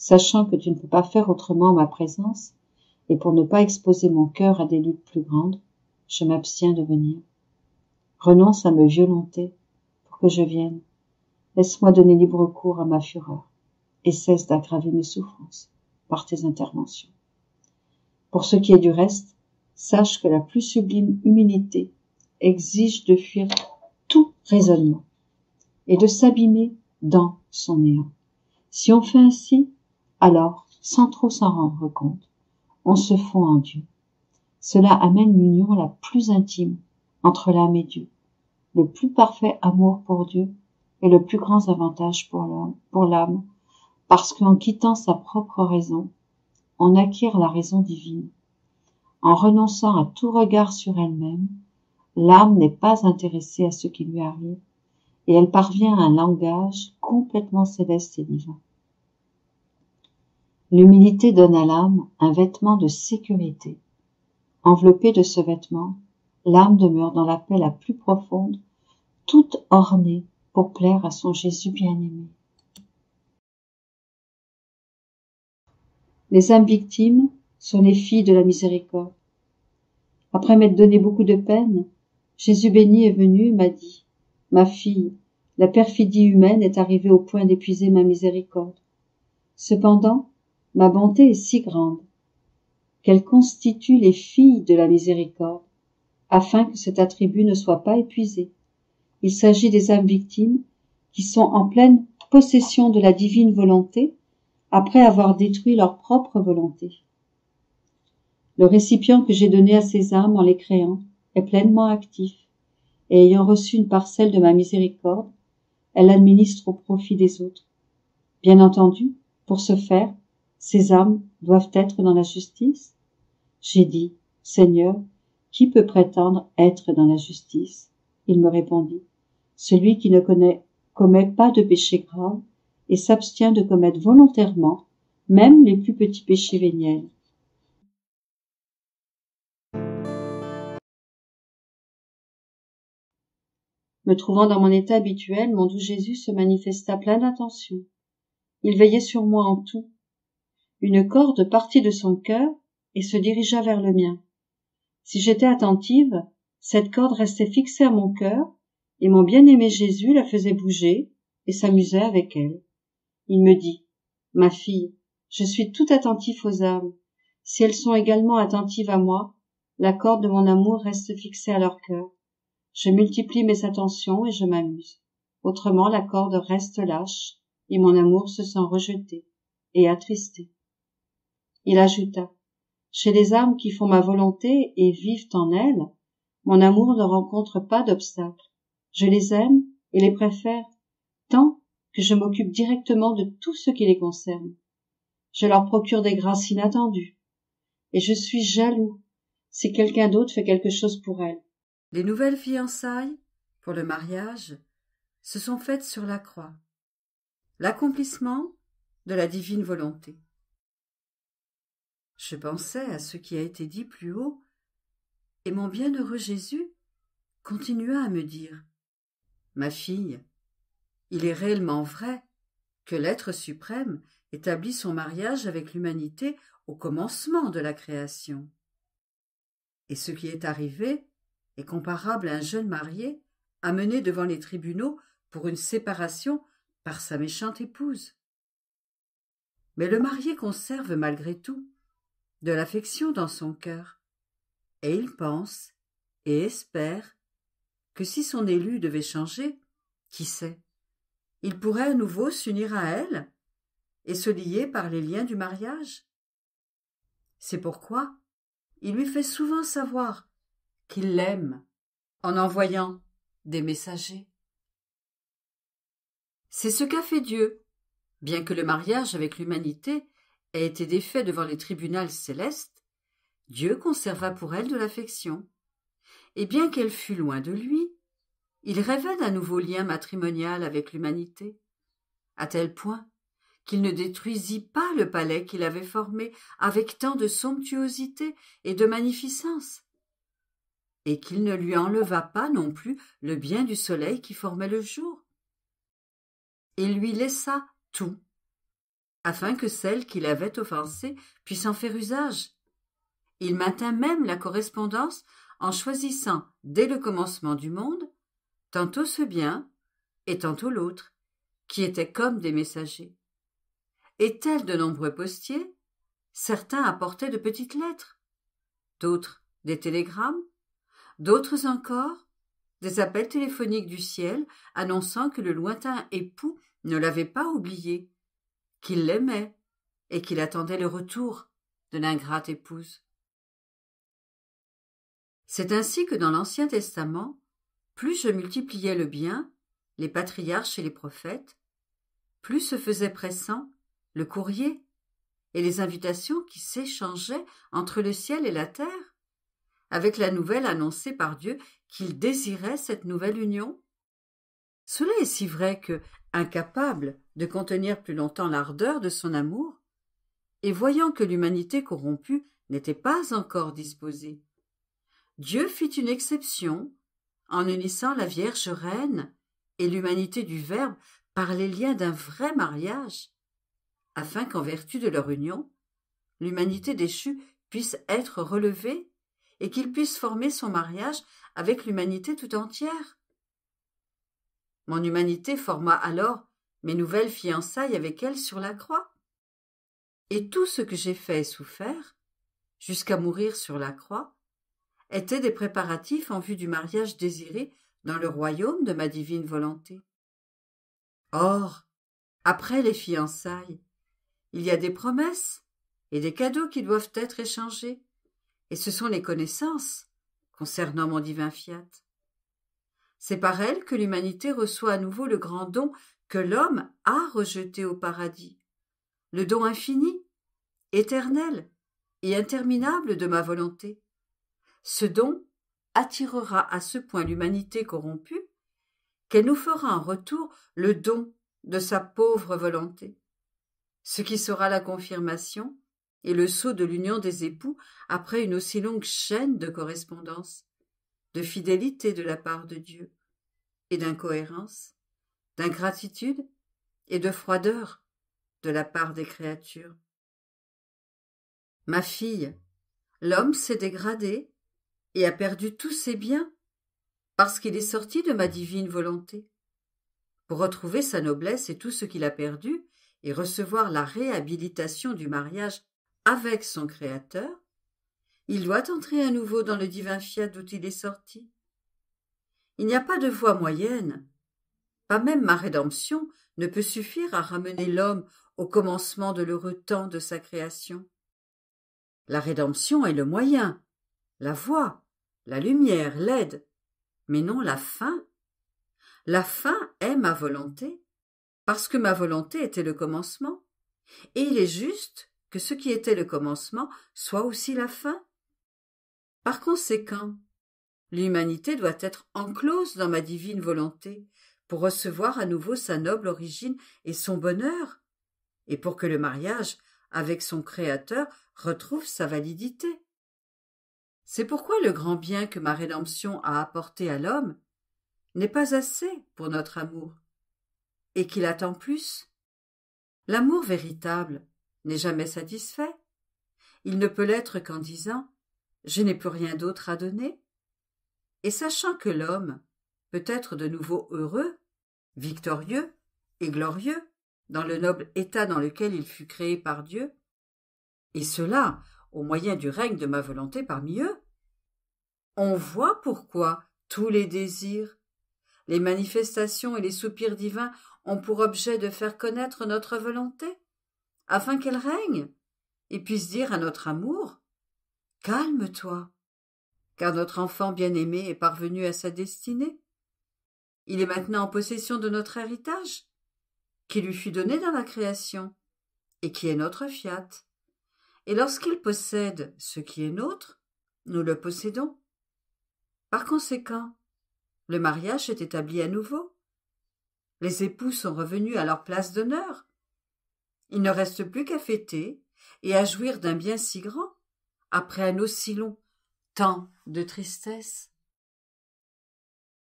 Sachant que tu ne peux pas faire autrement en ma présence, et pour ne pas exposer mon cœur à des luttes plus grandes, je m'abstiens de venir. Renonce à me violenter pour que je vienne. Laisse-moi donner libre cours à ma fureur et cesse d'aggraver mes souffrances par tes interventions. Pour ce qui est du reste, sache que la plus sublime humilité exige de fuir tout raisonnement et de s'abîmer dans son néant. Si on fait ainsi, alors, sans trop s'en rendre compte, on se fond en Dieu. Cela amène l'union la plus intime entre l'âme et Dieu, le plus parfait amour pour Dieu et le plus grand avantage pour l'âme, parce qu'en quittant sa propre raison, on acquiert la raison divine. En renonçant à tout regard sur elle-même, l'âme n'est pas intéressée à ce qui lui arrive, et elle parvient à un langage complètement céleste et divin. L'humilité donne à l'âme un vêtement de sécurité. Enveloppée de ce vêtement, l'âme demeure dans la paix la plus profonde, toute ornée pour plaire à son Jésus bien-aimé. Les âmes victimes sont les filles de la miséricorde. Après m'être donné beaucoup de peine, Jésus béni est venu et m'a dit : « Ma fille, la perfidie humaine est arrivée au point d'épuiser ma miséricorde. Cependant, ma bonté est si grande qu'elle constitue les filles de la miséricorde, afin que cet attribut ne soit pas épuisé. Il s'agit des âmes victimes qui sont en pleine possession de la divine volonté après avoir détruit leur propre volonté. Le récipient que j'ai donné à ces âmes en les créant est pleinement actif, et ayant reçu une parcelle de ma miséricorde, elle l'administre au profit des autres. Bien entendu, pour ce faire, ces âmes doivent être dans la justice. J'ai dit : « Seigneur, qui peut prétendre être dans la justice ? » Il me répondit : « Celui qui ne commet pas de péché grave et s'abstient de commettre volontairement même les plus petits péchés véniels. » Me trouvant dans mon état habituel, mon doux Jésus se manifesta plein d'attention. Il veillait sur moi en tout. Une corde partit de son cœur et se dirigea vers le mien. Si j'étais attentive, cette corde restait fixée à mon cœur et mon bien-aimé Jésus la faisait bouger et s'amusait avec elle. Il me dit : « Ma fille, je suis tout attentif aux âmes. Si elles sont également attentives à moi, la corde de mon amour reste fixée à leur cœur. Je multiplie mes attentions et je m'amuse. Autrement, la corde reste lâche et mon amour se sent rejeté et attristé. » Il ajouta : « Chez les âmes qui font ma volonté et vivent en elle, mon amour ne rencontre pas d'obstacle. Je les aime et les préfère tant que je m'occupe directement de tout ce qui les concerne. Je leur procure des grâces inattendues et je suis jaloux si quelqu'un d'autre fait quelque chose pour elles. » Les nouvelles fiançailles, pour le mariage, se sont faites sur la croix, l'accomplissement de la divine volonté. Je pensais à ce qui a été dit plus haut, et mon bienheureux Jésus continua à me dire : « Ma fille, il est réellement vrai que l'être suprême établit son mariage avec l'humanité au commencement de la création. Et ce qui est arrivé est comparable à un jeune marié amené devant les tribunaux pour une séparation par sa méchante épouse. Mais le marié conserve malgré tout de l'affection dans son cœur, et il pense et espère que si son élu devait changer, qui sait, il pourrait à nouveau s'unir à elle et se lier par les liens du mariage. C'est pourquoi il lui fait souvent savoir qu'il l'aime en envoyant des messagers. C'est ce qu'a fait Dieu, bien que le mariage avec l'humanité ait été défait devant les tribunaux célestes. Dieu conserva pour elle de l'affection, et bien qu'elle fût loin de lui, il rêvait d'un nouveau lien matrimonial avec l'humanité, à tel point qu'il ne détruisit pas le palais qu'il avait formé avec tant de somptuosité et de magnificence, et qu'il ne lui enleva pas non plus le bien du soleil qui formait le jour. Il lui laissa tout, afin que celle qui l'avait offensé puisse en faire usage. Il maintint même la correspondance en choisissant, dès le commencement du monde, tantôt ce bien et tantôt l'autre, qui étaient comme des messagers. Et tels de nombreux postiers, certains apportaient de petites lettres, d'autres des télégrammes, d'autres encore des appels téléphoniques du ciel annonçant que le lointain époux ne l'avait pas oublié, qu'il l'aimait et qu'il attendait le retour de l'ingrate épouse. C'est ainsi que dans l'Ancien Testament, plus je multipliais le bien, les patriarches et les prophètes, plus se faisait pressant le courrier et les invitations qui s'échangeaient entre le ciel et la terre, avec la nouvelle annoncée par Dieu qu'il désirait cette nouvelle union. Cela est si vrai que, incapable de contenir plus longtemps l'ardeur de son amour, et voyant que l'humanité corrompue n'était pas encore disposée, Dieu fit une exception en unissant la Vierge reine et l'humanité du Verbe par les liens d'un vrai mariage, afin qu'en vertu de leur union, l'humanité déchue puisse être relevée et qu'il puisse former son mariage avec l'humanité tout entière. Mon humanité forma alors mes nouvelles fiançailles avec elle sur la croix. Et tout ce que j'ai fait et souffert, jusqu'à mourir sur la croix, étaient des préparatifs en vue du mariage désiré dans le royaume de ma divine volonté. Or, après les fiançailles, il y a des promesses et des cadeaux qui doivent être échangés, et ce sont les connaissances concernant mon divin fiat. C'est par elles que l'humanité reçoit à nouveau le grand don que l'homme a rejeté au paradis, le don infini, éternel et interminable de ma volonté. Ce don attirera à ce point l'humanité corrompue qu'elle nous fera en retour le don de sa pauvre volonté, ce qui sera la confirmation et le sceau de l'union des époux après une aussi longue chaîne de correspondance, de fidélité de la part de Dieu, et d'incohérence, d'ingratitude et de froideur de la part des créatures. Ma fille, l'homme s'est dégradé et a perdu tous ses biens parce qu'il est sorti de ma divine volonté. Pour retrouver sa noblesse et tout ce qu'il a perdu et recevoir la réhabilitation du mariage avec son Créateur, il doit entrer à nouveau dans le divin fiat d'où il est sorti. Il n'y a pas de voie moyenne. Pas même ma rédemption ne peut suffire à ramener l'homme au commencement de l'heureux temps de sa création. La rédemption est le moyen, la voie, la lumière, l'aide, mais non la fin. La fin est ma volonté, parce que ma volonté était le commencement, et il est juste que ce qui était le commencement soit aussi la fin. Par conséquent, l'humanité doit être enclose dans ma divine volonté pour recevoir à nouveau sa noble origine et son bonheur, et pour que le mariage avec son Créateur retrouve sa validité. C'est pourquoi le grand bien que ma rédemption a apporté à l'homme n'est pas assez pour notre amour, et qu'il attend plus. L'amour véritable n'est jamais satisfait. Il ne peut l'être qu'en disant « Je n'ai plus rien d'autre à donner ». Et sachant que l'homme peut être de nouveau heureux, victorieux et glorieux dans le noble état dans lequel il fut créé par Dieu, et cela au moyen du règne de ma volonté parmi eux, on voit pourquoi tous les désirs, les manifestations et les soupirs divins ont pour objet de faire connaître notre volonté, afin qu'elle règne et puisse dire à notre amour « Calme-toi ». Car notre enfant bien-aimé est parvenu à sa destinée. Il est maintenant en possession de notre héritage, qui lui fut donné dans la création, et qui est notre fiat. Et lorsqu'il possède ce qui est nôtre, nous le possédons. Par conséquent, le mariage est établi à nouveau. Les époux sont revenus à leur place d'honneur. Il ne reste plus qu'à fêter et à jouir d'un bien si grand, après un aussi long temps de tristesse.